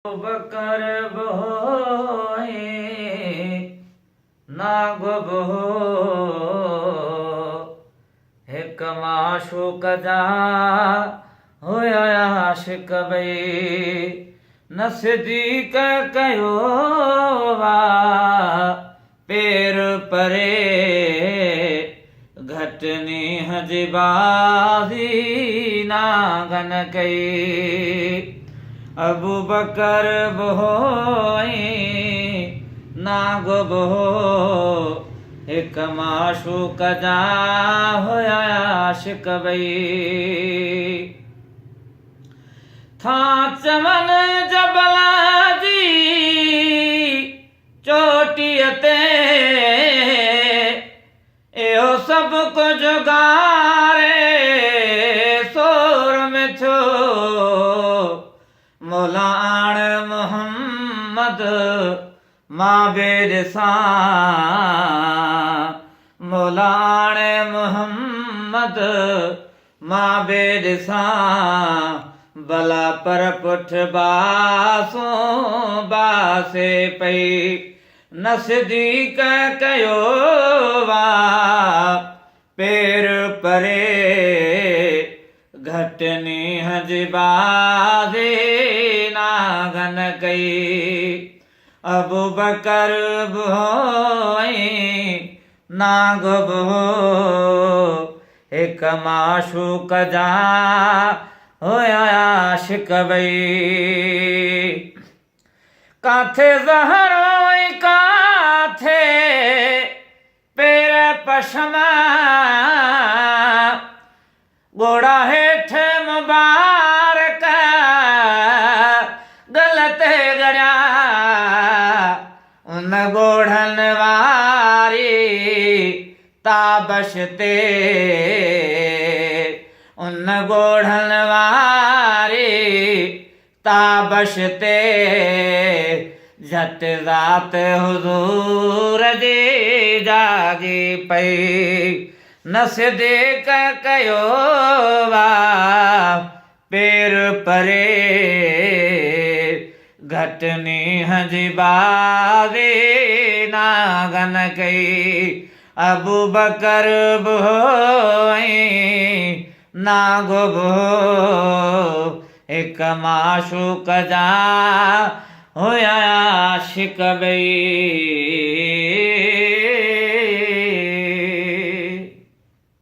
बकर बोए नागब हो हिक माशूक जा होया आशिक बई नसदीक कयो वा पेर परे घटनी हजबाजी नागन कई अबू बकर बोए नागब हो हिक माशूक जा होया आशिक बई था चमन जबल जी चोटीअ ते एहो सब कुछ गारे सोर में थियो मौलाण मोहम्मद माबेद सां मौलाण मोहम्मद माबेद सां भला पर पुठ बासों बासे पई नसदीक कयो वा पेर परे घटनी हजबाजे नागन कई अबू बकर बोए नागब हो हिक माशूक जा होया आशिक बई काथे ज़हरों काथे पेर पशमा गोड़ा हेठ मुबारक गलत गड़ा उन गोढ़न वारी ताबश ते उन गोढ़न वारी ताबश ते झट रात हुजूर जी जागी पई नसदीक कयो वा पेर परे घटनी हजबाजे नागन कई अबू बकर बोए नागब हो हिक माशूक जा होया आशिक बई।